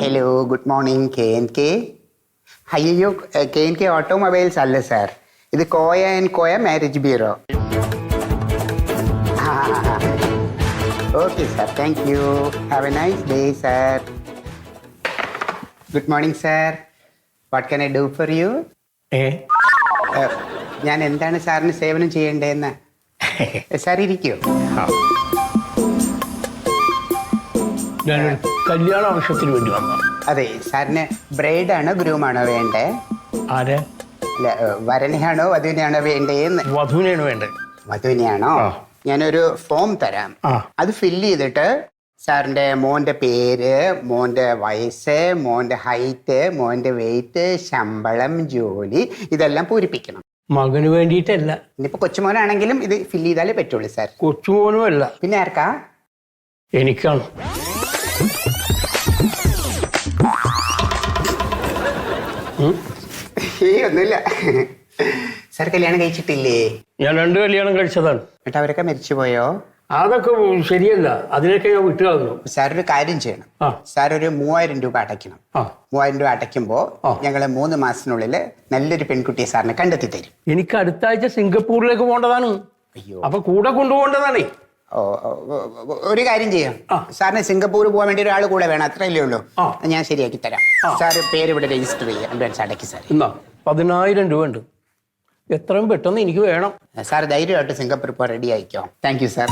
Hello good morning KNK. അയ്യോ KNK automobiles അല്ല sir, ഇത് Koya and Koya marriage bureau. Okay sir, thank you. Have a nice day sir. Good morning sir. What can I do for U? ഞാൻ എന്താണ് സാറിന് സേവനം ചെയ്യേണ്ടതെന്ന് sir ഇരിക്കൂ. ഞാനൊരു കല്യാണ ആവശ്യത്തിന് വേണ്ടി വന്നു. അതെ, സാറിന് ബ്രൈഡാണോ ഗ്രൂമാണോ വേണ്ടേ? ആരെ? അല്ല, വരനെയാണോ വധുവിനെയാണോ വേണ്ടേന്ന്? വധുവിനെയാണ് വേണ്ടത്. വധുവിനെയാണോ? ഞാനൊരു ഫോം തരാം, അത് ഫില്ല് ചെയ്തിട്ട് സാറിന്റെ മോന്റെ പേര്, മോന്റെ വയസ്സ്, മോന്റെ ഹൈറ്റ്, മോന്റെ വെയിറ്റ്, ശമ്പളം, ജോലി ഇതെല്ലാം പൂരിപ്പിക്കണം. മകന് വേണ്ടിയിട്ടല്ല. ഇനിയിപ്പോ കൊച്ചുമോനാണെങ്കിലും ഇത് ഫില്ല് ചെയ്താലേ പറ്റുള്ളൂ സാർ. കൊച്ചുമോനും അല്ല. പിന്നെ ആർക്കാ? എനിക്കാണ്. ഒന്നുമില്ല സാർ. കല്യാണം കഴിച്ചിട്ടില്ലേ? ഞാൻ 2 കല്യാണം കഴിച്ചതാണ്. എന്നിട്ട് അവരൊക്കെ മരിച്ചുപോയോ? അതൊക്കെ ശരിയല്ല, അതിനൊക്കെ ഞാൻ വിട്ടു കളഞ്ഞു. സാർ ഒരു കാര്യം ചെയ്യണം. സാർ ഒരു 3000 രൂപ അടയ്ക്കണം. 3000 രൂപ അടയ്ക്കുമ്പോ ഞങ്ങള് 3 മാസത്തിനുള്ളിൽ നല്ലൊരു പെൺകുട്ടിയെ സാറിന് കണ്ടെത്തി തരും. എനിക്ക് അടുത്ത ആഴ്ച സിംഗപ്പൂരിലേക്ക് പോകേണ്ടതാണ്. അയ്യോ, അപ്പൊ കൂടെ കൊണ്ടുപോകേണ്ടതാണേ. ഒരു കാര്യം ചെയ്യാം, സാറിന് സിംഗപ്പൂർ പോകാൻ വേണ്ടി ഒരാൾ കൂടെ വേണം, അത്രയല്ലേ ഉള്ളൂ. ഞാൻ ശരിയാക്കി തരാം. സാർ പേര് ഇവിടെ രജിസ്റ്റർ ചെയ്യാം, അഡ്വാൻസ് അടയ്ക്ക് സാർ. 10000 രൂപ ഉണ്ട്. എത്രയും പെട്ടെന്ന് എനിക്ക് വേണം. സാർ ധൈര്യമായിട്ട് സിംഗപ്പൂർ ഇപ്പോൾ റെഡി ആയിക്കോ. Thank you sir.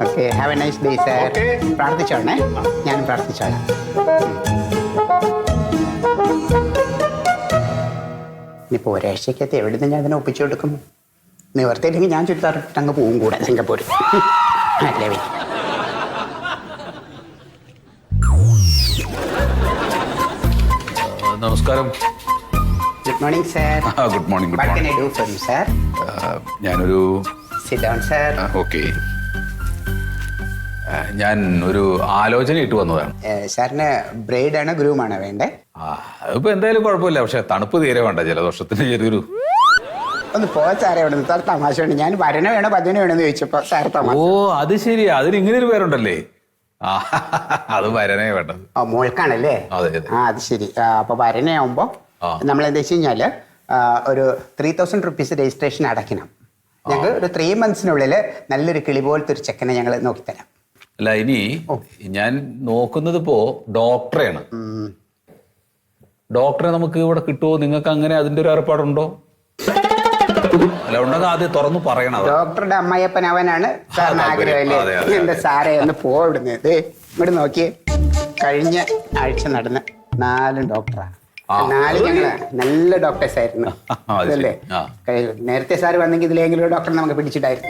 Okay, have a nice day sir. പ്രാർത്ഥിച്ചോണേ, ഞാനും പ്രാർത്ഥിച്ചോളാം. ഇനിയിപ്പോൾ ഒരാഴ്ചക്കകത്ത് എവിടെ നിന്ന് ഞാൻ അതിനെ ഒപ്പിച്ചു കൊടുക്കും? നിവർത്തിയില്ലെങ്കിൽ ഞാൻ ചുറ്റാറിട്ട് അങ്ങ് പോവും കൂടെ സിംഗപ്പൂർ. അല്ലേ? നമസ്കാരം. Good morning sir. Good morning. What can I do for you sir? ഞാനൊരു സിറ്റ് ഡൗൺ സാർ. ഓക്കെ, ഞാൻ ഒരു ആലോചന ഇട്ട് വന്നതാണ്. സാറിന് ബ്രൈഡാണോ ഗ്രൂമാണോ വേണ്ടേ? അതിപ്പോ എന്തായാലും കുഴപ്പമില്ല, പക്ഷെ തണുപ്പ് തീരെ വേണ്ട, ജലദോഷത്തിന് ചെറിയൊരു. ഒന്ന് പോകാൻ സാറേ അവിടെ നിന്ന്. സാർ തമാശ വേണം. ഞാൻ വരനെ വേണോ വധുവിനെ വേണമെന്ന് ചോദിച്ചപ്പോ സാർ തമാശ. ഓ അത് ശരിയാ, അതിന് ഇങ്ങനെ ഒരു പേരുണ്ടല്ലേ. അത് വരനെ വേണ്ടത്. മോൾക്കാണല്ലേ? അത് ശരി. അപ്പൊ വരനെയാവുമ്പോ നമ്മൾ എന്താ വെച്ച് കഴിഞ്ഞാല് ഒരു 3000 റുപ്പീസ് രജിസ്ട്രേഷൻ അടയ്ക്കണം. ഞങ്ങൾ ഒരു 3 മന്ത്സിനുള്ളിൽ നല്ലൊരു കിളി പോലത്തെ ഒരു ചെക്കനെ ഞങ്ങൾ നോക്കിത്തരാം. അല്ല, ഇനി ഞാൻ നോക്കുന്നത് ഇപ്പോ ഡോക്ടറെയാണ്. ഡോക്ടറെ നമുക്ക് ഇവിടെ കിട്ടുമോ? നിങ്ങൾക്ക് അങ്ങനെ അതിന്റെ ഒരു ഏർപ്പാടുണ്ടോ? അല്ല, ഉണ്ടെങ്കിൽ ആദ്യം തുറന്നു പറയണം. ഡോക്ടറുടെ അമ്മായിയപ്പൻ അവനാണ് സാറിന് ആഗ്രഹമല്ലേ? എന്താ സാറേ ഒന്ന് പോവിടുന്നത്? ഇവിടെ നോക്കിയേ, കഴിഞ്ഞ ആഴ്ച നടന്ന 4 ഡോക്ടറാണ്. 4 ഞങ്ങള് നല്ല ഡോക്ടേഴ്സ് ആയിരുന്നു അല്ലേ? നേരത്തെ സാറ് വന്നെങ്കിൽ ഇതിലെങ്കിലും ഡോക്ടറെ നമുക്ക് പിടിച്ചിട്ടായിരുന്നു.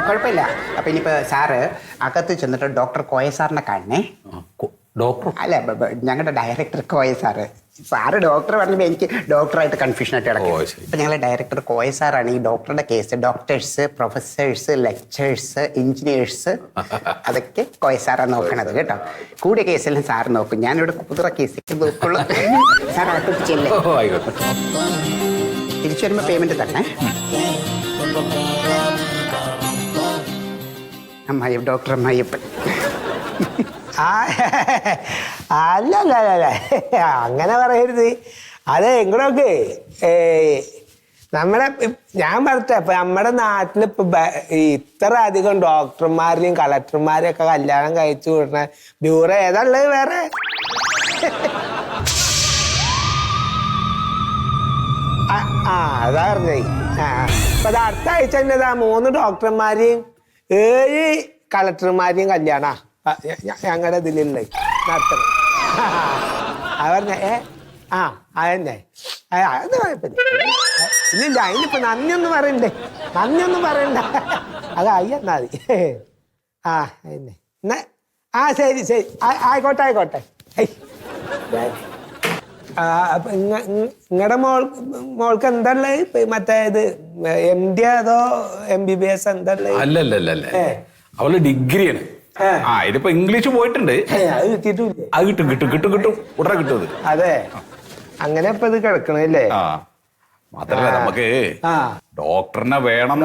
കുഴപ്പമില്ല. അപ്പൊ ഇനിയിപ്പോ സാറ് അകത്ത് ചെന്നിട്ട് ഡോക്ടർ കോയ സാറിനെ കാണണേ. ഡോക്ടർ അല്ല, ഞങ്ങളുടെ director Koya sir. Sir doctor പറഞ്ഞപ്പോൾ എനിക്ക് ഡോക്ടറായിട്ട് കൺഫ്യൂഷൻ ആയിട്ട് കിടക്കും. ഇപ്പൊ ഞങ്ങളുടെ ഡയറക്ടർ കോയ സാറാണ് ഈ ഡോക്ടറുടെ case. Doctors, professors, lectures, engineers അതൊക്കെ കോയ സാറാണ് നോക്കണത് കേട്ടോ. കൂടിയ കേസെല്ലാം സാറ് നോക്കും. ഞാനിവിടെ കുതിര കേസ് നോക്കുള്ളൂ. സാർ അകത്തോട്ട് ചെല്ലേ. തിരിച്ചു വരുമ്പോ പേയ്മെന്റ് തന്നെ. അമ്മായി ഡോക്ടർ അമ്മായിയപ്പൻ. അല്ല അങ്ങനെ പറയരുത്. അത് എങ്ങോട്ടൊക്കെ നമ്മളെ ഞാൻ പറഞ്ഞ ഇപ്പൊ നമ്മുടെ നാട്ടിലിപ്പൊ ഇത്ര അധികം ഡോക്ടർമാരെയും കളക്ടർമാരെയും ഒക്കെ കല്യാണം കഴിച്ചു വിടുന്ന ബ്യൂറോ ഏതാള്ളത് വേറെ? അതാ പറഞ്ഞേ. ഇപ്പൊ അത് അടുത്ത ആഴ്ച തന്നെ 3 ഡോക്ടർമാരെയും 7 കളക്ടർമാരെയും കല്യാണ ഞങ്ങളുടെ ഇതിലുള്ള നടത്തണം. പറഞ്ഞ അതന്നെ. അത് കുഴപ്പമില്ല. ഇല്ലില്ല, അതിനിപ്പോ നന്ദിയൊന്നും പറയണ്ടേ. നന്ദിയൊന്നും പറയണ്ട. അത് എന്നാ മതി. അതന്നെ. എന്നാ ശരി ശരി, ആയിക്കോട്ടെ ആയിക്കോട്ടെ. നിങ്ങളുടെ മോൾക്ക് എന്താ ഉള്ളത്? മറ്റേ ഇത് MD അതോ MBBS എന്താ ഉള്ളത്? അല്ലല്ല, അവള് ഡിഗ്രിയാണ്. ഇതിപ്പോ ഇംഗ്ലീഷ് പോയിട്ടുണ്ട്. അത് കിട്ടിയിട്ടില്ലേ? അത് കിട്ടും ഉടനെ കിട്ടും. അതെ, അങ്ങനെ ഇപ്പൊ ഇത് കിടക്കണല്ലേ. മാത്രല്ല നമുക്ക് ഡോക്ടറിനെ വേണം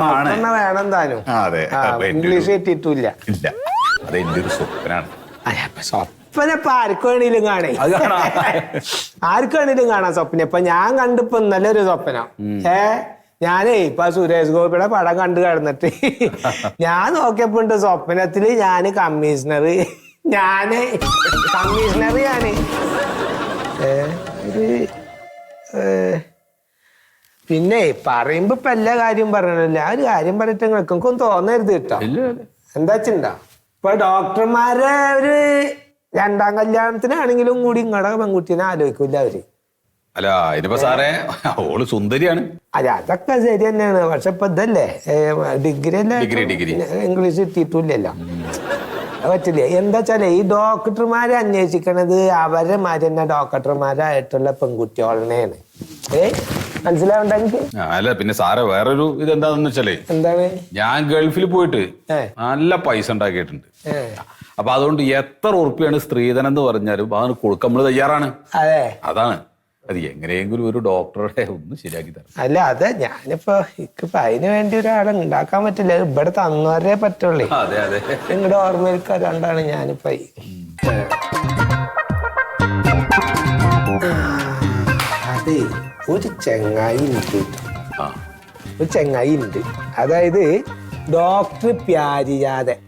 താനും. ഇംഗ്ലീഷ് കിട്ടിയിട്ടില്ല. ഇല്ല, അത് എന്റെ ഒരു സ്വപ്നാണ്. സ്വപ്നം ഇപ്പൊ ആർക്ക് വേണേലും കാണേ അത് കാണാം. ആർക്ക് വേണേലും കാണാം സ്വപ്നം. ഇപ്പൊ ഞാൻ കണ്ടിപ്പോ ഇന്നലെ ഒരു സ്വപ്നം. ഞാനേ ഇപ്പൊ സുരേഷ് ഗോപിയുടെ പടം കണ്ടു കിടന്നിട്ട് ഞാൻ നോക്കിയപ്പോ ഉണ്ട് സ്വപ്നത്തില് ഞാന് കമ്മീഷണർ ഞാന് പിന്നെ പറയുമ്പോ ഇപ്പൊ എല്ലാ കാര്യം പറഞ്ഞില്ല. ആ ഒരു കാര്യം പറഞ്ഞിട്ട് നിങ്ങൾക്കൊന്നും തോന്നരുത് കേട്ടോ. എന്താ വെച്ചിട്ടുണ്ടോ, ഇപ്പൊ ഡോക്ടർമാരെ ഒരു രണ്ടാം കല്യാണത്തിനാണെങ്കിലും കൂടി ഇങ്ങടെ പെൺകുട്ടീനെ ആലോചിക്കൂല അവര്. അല്ല ഇതിപ്പോ സാറേ ഓള് സുന്ദരിയാണ്. അല്ല അതൊക്കെ ശരി തന്നെയാണ്. പക്ഷെ ഇപ്പൊ ഇതല്ലേ ഡിഗ്രി അല്ലേ, ഇംഗ്ലീഷ് കിട്ടിയിട്ടില്ലല്ലോ. അത് പറ്റില്ല. എന്താ വെച്ചാലേ ഈ ഡോക്ടർമാരെ അന്വേഷിക്കണത് അവരെ മാതിരി തന്നെ ഡോക്ടർമാരായിട്ടുള്ള പെൺകുട്ടികളെയാണ്. മനസ്സിലാവണ്ട എനിക്ക്? അല്ല പിന്നെ സാറേ വേറൊരു ഇതെന്താന്ന് വെച്ചാലേ, എന്താണ്, ഞാൻ ഗൾഫിൽ പോയിട്ട് നല്ല പൈസ ഉണ്ടാക്കിയിട്ടുണ്ട്. അപ്പൊ അതുകൊണ്ട് എത്ര ഉറുപ്പിയാണ് സ്ത്രീധനം എന്ന് പറഞ്ഞാലും അത് കൊടുക്കാൻ നമ്മള് തയ്യാറാണ്. അതെ, അതാണ്. അത് എങ്ങനെയെങ്കിലും ഒരു ഡോക്ടറെ ഒന്ന് ശരിയാക്കി തരാം. അല്ല അതെ, ഞാനിപ്പോ ഇപ്പൊ അതിന് വേണ്ടി ഒരാളെ ഉണ്ടാക്കാൻ പറ്റില്ല. ഇവിടെ തന്നവരേ പറ്റുള്ളൂ. അതെ അതെ, നിങ്ങളുടെ ഓർമ്മയിൽക്കാരാണ്ടാണ് ഞാനിപ്പോ അതെ ഒരു ചെങ്ങായി ഉണ്ട്. ഒരു ചെങ്ങായി ഉണ്ട്, അതായത് ഡോക്ടർ പ്യാരിജാതൻ.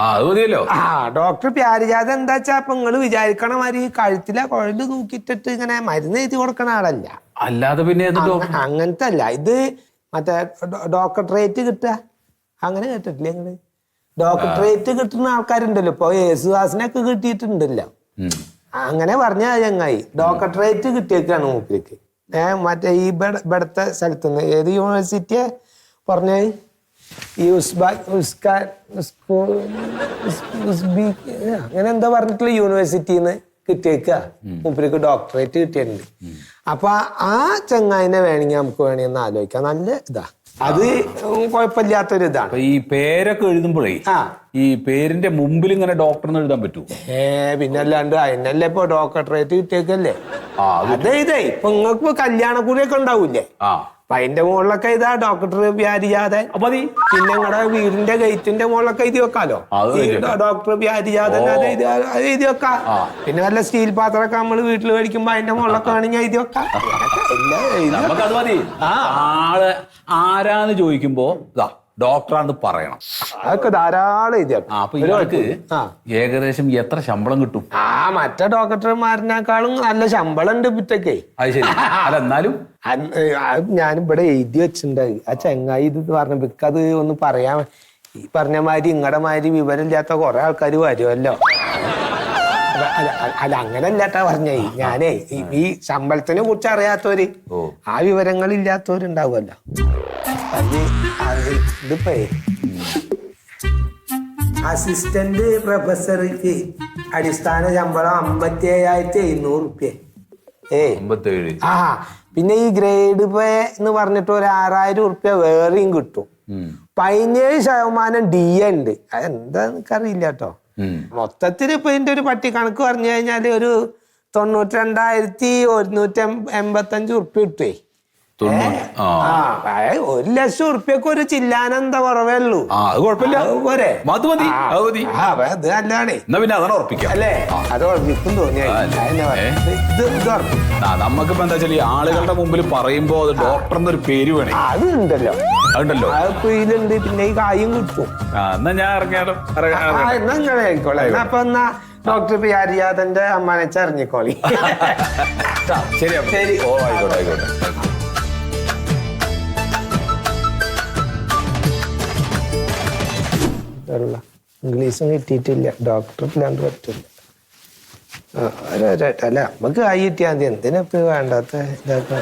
അത് മതിയല്ലോ. ഡോക്ടർ പ്യാരിജാതൻ എന്താ വെച്ചാ ഇപ്പൊ നിങ്ങള് വിചാരിക്കണ മാതിരി കഴുത്തിലെ കുഴല് തൂക്കിട്ടിട്ട് ഇങ്ങനെ മരുന്ന് എഴുതി കൊടുക്കണ ആളല്ല. അല്ലാതെ പിന്നെ അങ്ങനത്തെ അല്ല. ഇത് മറ്റേ ഡോക്ടറേറ്റ് കിട്ടുക, അങ്ങനെ കേട്ടിട്ടില്ലേ നിങ്ങള്? ഡോക്ടറേറ്റ് കിട്ടുന്ന ആൾക്കാരുണ്ടല്ലോ ഇപ്പൊ. യേശുദാസിനൊക്കെ കിട്ടിയിട്ടുണ്ടല്ലോ. അങ്ങനെ പറഞ്ഞ ചങ്ങായി ഡോക്ടറേറ്റ് കിട്ടിയേക്കാണ് മൂപ്പർക്ക്. മറ്റേ ഈ ഇവിടത്തെ സ്ഥലത്തുനിന്ന് ഏത് യൂണിവേഴ്സിറ്റിയെ പറഞ്ഞ അങ്ങനെ എന്താ പറഞ്ഞിട്ടുള്ള യൂണിവേഴ്സിറ്റിന്ന് കിട്ടിയേക്ക മൂപ്പർക്ക് ഡോക്ടറേറ്റ് കിട്ടിയിട്ടുണ്ട്. അപ്പൊ ആ ചങ്ങായിനെ വേണമെങ്കിൽ നമുക്ക് വേണമെന്ന് ആലോചിക്കാം. നല്ല ഇതാ, അത് കുഴപ്പമില്ലാത്തൊരു ഇതാണ്. ഈ പേരൊക്കെ എഴുതുമ്പോഴേ ഈ പേരിന്റെ മുമ്പിൽ ഇങ്ങനെ ഡോക്ടർ എന്ന് എഴുതാൻ പറ്റൂ? പിന്നല്ലാണ്ട് അതിനല്ലേ ഇപ്പൊ ഡോക്ടറേറ്റ് കിട്ടിയേക്കല്ലേ. അതെ ഇതേ ഇപ്പൊ നിങ്ങൾക്ക് കല്യാണക്കൂലിയൊക്കെ ഉണ്ടാവൂലേ, അപ്പൊ അതിന്റെ മുകളിലൊക്കെ ഇതാ ഡോക്ടർ പ്യാരിജാതൻ. പിന്നെ നിങ്ങളുടെ വീടിന്റെ ഗേറ്റിന്റെ മുകളിലൊക്കെ എഴുതി വെക്കാലോ, ഡോക്ടർ പ്യാരിജാതൻ. അത് എഴുതി വെക്കാം. പിന്നെ വല്ല സ്റ്റീൽ പാത്രമൊക്കെ നമ്മള് വീട്ടിൽ മേടിക്കുമ്പോ അതിന്റെ മുകളിലൊക്കെ വേണമെങ്കിൽ എഴുതി വെക്കാം. ആള് ആരാന്ന് ചോദിക്കുമ്പോ ഡോക്ടറാന്ന് പറയണം. അതൊക്കെ ധാരാളം എഴുതിയാക്കും. അപ്പൊ ഇയാൾക്ക് ഏകദേശം എത്ര ശമ്പളം കിട്ടും? മറ്റേ ഡോക്ടർമാരിനേക്കാളും നല്ല ശമ്പളം ഉണ്ട് ഇപ്പൊക്കെ. അത് ശരി. അല്ല എന്നാലും ഞാനിവിടെ എഴുതി വെച്ചിട്ടുണ്ടായി. ആ ചെങ്ങായി ഇത് പറഞ്ഞ അത് ഒന്ന് പറയാൻ. ഈ പറഞ്ഞ മാതിരി ഇങ്ങടെ മാതിരി വിവരമില്ലാത്ത കുറെ ആൾക്കാർ വരുമല്ലോ. അല്ല അങ്ങനല്ലാട്ടാ പറഞ്ഞേ, ഞാനേ ഈ ശമ്പളത്തിനെ കുറിച്ച് അറിയാത്തവര്, ആ വിവരങ്ങൾ ഇല്ലാത്തവരുണ്ടാവുമല്ലോ. ഇതിപ്പോ അസിസ്റ്റന്റ് പ്രൊഫസർക്ക് അടിസ്ഥാന ശമ്പളം 57,700. പിന്നെ ഈ ഗ്രേഡ് പേ എന്ന് പറഞ്ഞിട്ട് ഒരു 6,000 ഉറുപ്യ വേറെയും കിട്ടും. 17% DA ഉണ്ട്. അതെന്താ എനിക്കറിയില്ല കേട്ടോ. മൊത്തത്തിൽ ഇപ്പൊ ഇതിന്റെ ഒരു പട്ടി കണക്ക് പറഞ്ഞു കഴിഞ്ഞാല് ഒരു 92,185 ഉറുപ്യ കിട്ടുവേ. 1,00,000 ഉറുപ്പ്യക്ക് ഒരു ചില്ലാനന്ദ കുറവേ ഉള്ളൂ. അത് കുഴപ്പമില്ല, പോരെ? അത് നല്ലതാണ്. പിന്നെ അതാണ് ഉറപ്പിക്കാം അല്ലേ? അത് ഉറപ്പിക്കും തോന്നിയാ. നമുക്കിപ്പോ എന്താ വെച്ചാൽ ഈ ആളുകളുടെ മുമ്പിൽ പറയുമ്പോ അത് ഡോക്ടർ എന്നൊരു പേര് വേണേ. അത് ഉണ്ടല്ലോ, അതുണ്ടല്ലോ. അതൊക്കെ ഇതിലുണ്ട്. പിന്നെ ഈ കായും കിട്ടും. എന്നാ ഞാൻ ഇറങ്ങിയാലോ? എന്നാ ഇങ്ങനെ ആയിക്കോളെ. അപ്പൊ എന്നാ ഡോക്ടർ പ്യാരിജാതന്റെ അമ്മാനെ ചറിഞ്ഞിക്കോളി. ശരി ശരി. ഓ ആയിക്കോട്ടെ ആയിക്കോട്ടെ. ഇംഗ്ലീഷും കിട്ടിയിട്ടില്ല, ഡോക്ടറില്ലാണ്ട് പറ്റില്ല. അല്ല നമുക്ക് കായ് കിട്ടിയാൽ മതി. എന്തിനാ ഇപ്പൊ വേണ്ടാത്ത ഇതൊക്കെ.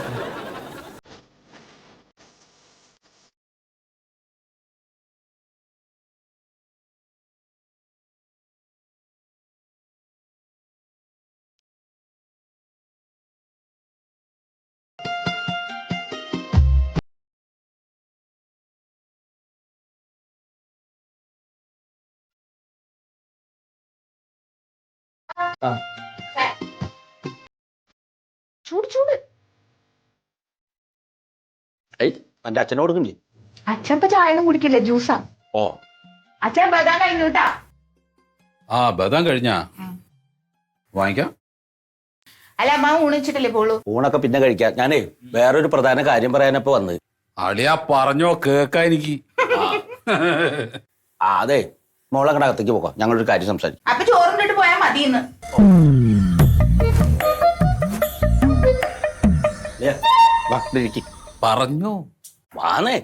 ചൂട് ചൂട്. എന്റെ അച്ഛനെ കൊടുക്കണ്ടേ? അച്ഛൻ ഇപ്പൊ ചായ ഒന്നും കുടിക്കില്ലേ, ജ്യൂസാ. ഓ അച്ഛൻ ബദാം കഴിഞ്ഞു കേട്ടാ. ബദാം കഴിഞ്ഞാ? വാങ്ങിക്കാം. അല്ല അമ്മ ഊണിച്ചിട്ടല്ലേ പോളൂ. ഊണൊക്കെ പിന്നെ കഴിക്കാം. ഞാനേ വേറൊരു പ്രധാന കാര്യം പറയാനപ്പോ വന്ന്. അളിയാ പറഞ്ഞോ കേക്കാ എനിക്ക്. അതെ മോളെ അങ്ങടെ അകത്തേക്ക് പോകാം, ഞങ്ങളൊരു കാര്യം സംസാരിക്കും. അപ്പൊ ചോറിനിട്ട് പോയാ മതിന്ന്. വാ ഇരിക്കി. പറഞ്ഞോ വാന്നേ.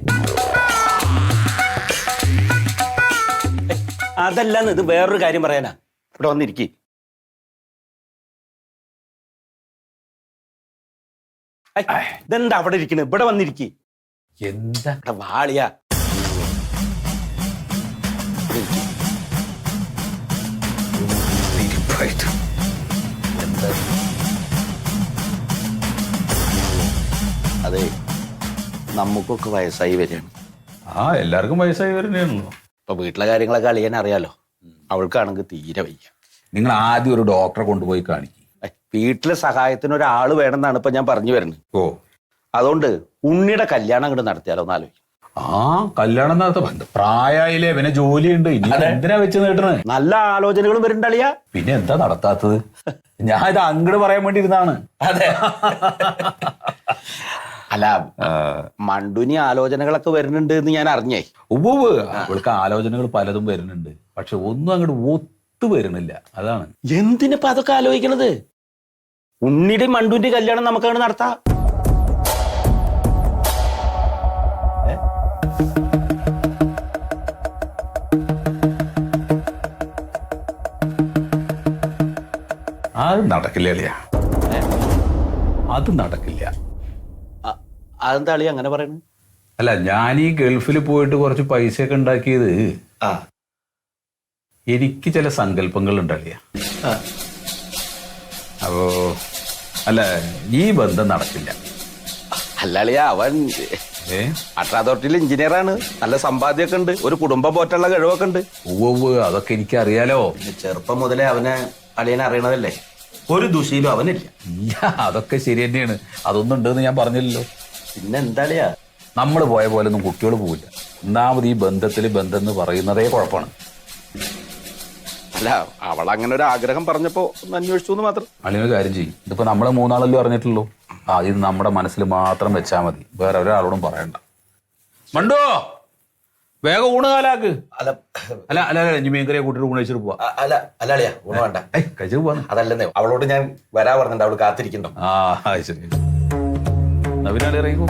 അതല്ലാന്ന്, ഇത് വേറൊരു കാര്യം പറയാനാ. ഇവിടെ വന്നിരിക്കി. ഇതെന്താ അവിടെ ഇരിക്കണ്? ഇവിടെ വന്നിരിക്കി. എന്താ ഇവിടെ വാളിയാ. അതെ, നമുക്കൊക്കെ വയസ്സായി വരികയാണ്. എല്ലാവർക്കും വയസ്സായി വരുന്നതാണല്ലോ. ഇപ്പൊ വീട്ടിലെ കാര്യങ്ങളൊക്കെ അളിയാൻ അറിയാലോ. അവൾക്കാണെങ്കിൽ തീരെ വയ്യ. നിങ്ങൾ ആദ്യം ഒരു ഡോക്ടറെ കൊണ്ടുപോയി കാണിക്കും. വീട്ടിലെ സഹായത്തിന് ഒരാള് വേണമെന്നാണ് ഇപ്പൊ ഞാൻ പറഞ്ഞു വരുന്നത്. ഓ, അതുകൊണ്ട് ഉണ്ണിയുടെ കല്യാണം അങ്ങോട്ട് നടത്തിയാലോ എന്ന് ആലോചിക്കും. കല്യാണം നടത്ത പ്രായമായില്ലേ, പിന്നെ ജോലിയുണ്ട്, ഇനി എന്തിനാ വെച്ച് നീട്ടണേ? നല്ല ആലോചനകളും വരുന്നുണ്ട് അളിയാ. പിന്നെ എന്താ നടത്താത്തത്? ഞാൻ ഇത് അങ്ങോട്ട് പറയാൻ വേണ്ടി ഇരുന്നാണ്. അതെ. അല്ല, മണ്ടുനി ആലോചനകളൊക്കെ വരുന്നുണ്ട് എന്ന് ഞാൻ അറിഞ്ഞേ. ഉവ്വ് അവൾക്ക് ആലോചനകൾ പലതും വരുന്നുണ്ട്, പക്ഷെ ഒന്നും അങ്ങോട്ട് ഒത്തു വരുന്നില്ല. അതാണ്. എന്തിനിപ്പോ അതൊക്കെ ആലോചിക്കണത്? ഉണ്ണിയുടെ മണ്ടുവിന്റെ കല്യാണം നമുക്ക് അങ്ങോട്ട് നടത്താം. അത് നടക്കില്ല അളിയ, അത് നടക്കില്ല. അതെന്താ അളിയ അങ്ങനെ പറയണത്? അല്ല, ഞാൻ ഈ ഗൾഫിൽ പോയിട്ട് കുറച്ച് പൈസയൊക്കെ ഉണ്ടാക്കിയത് എനിക്ക് ചില സങ്കല്പങ്ങൾ ഉണ്ടല്ലേ. അപ്പോ അല്ല, ഈ ബന്ധം നടക്കില്ല. അല്ല അളിയ, അവൻ അട്രാ അതോറിറ്റിയിൽ എഞ്ചിനീയറാണ്. നല്ല സമ്പാദ്യമൊക്കെ ഉണ്ട്, ഒരു കുടുംബം പോറ്റുള്ള കഴിവൊക്കെ ഉണ്ട്. ഉവ്വ് അതൊക്കെ എനിക്കറിയാലോ. ചെറുപ്പം മുതലേ അവനെ അളിയനെ അറിയണതല്ലേ. ഒരു ദുശീലും അവനില്ല. അതൊക്കെ ശരി തന്നെയാണ്, അതൊന്നും ഉണ്ടെന്ന് ഞാൻ പറഞ്ഞില്ലല്ലോ. പിന്നെ എന്താളിയാ, നമ്മൾ പോയ പോലെ ഒന്നും കുട്ടികൾ പോവില്ല. ഒന്നാമത് ഈ ബന്ധത്തിൽ ബന്ധം എന്ന് പറയുന്നതേ കുഴപ്പമാണ്. അല്ല, അവൾ അങ്ങനെ ഒരു ആഗ്രഹം പറഞ്ഞപ്പോ ഒന്ന് അന്വേഷിച്ചു എന്ന് മാത്രം. അളിയൊരു കാര്യം ചെയ്യും, ഇതിപ്പോ നമ്മളെ മൂന്നാളല്ലോ അറിഞ്ഞിട്ടുള്ളൂ. ഇത് നമ്മുടെ മനസ്സിൽ മാത്രം വെച്ചാൽ മതി, വേറെ ഒരാളോടും പറയണ്ട. മണ്ടോ, വേഗം ഊണ് കാലാക്ക്. അല്ല അല്ല അല്ല അല്ല ഇനി മീൻകറിയെ കൂട്ടിട്ട് ഊണ് കഴിച്ചിട്ട് പോവാ. അല്ല അല്ല അളിയാ, ഊണ് വേണ്ട, കഴിച്ചിട്ട് പോവാന്ന്. അതല്ലെന്നേ, അവളോട് ഞാൻ വരാ പറഞ്ഞിട്ടുണ്ട്, അവള് കാത്തിരിക്കണ്ടോ. ശരി, നവീനാളി ഇറങ്ങിക്കോ.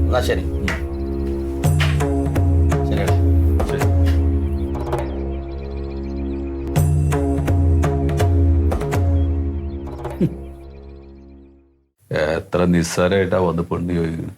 എന്നാ ശരി. ശരി. എത്ര നിസ്സാരമായിട്ടാ വന്ന് പെണ്ണ് ചോദിക്കുന്നത്.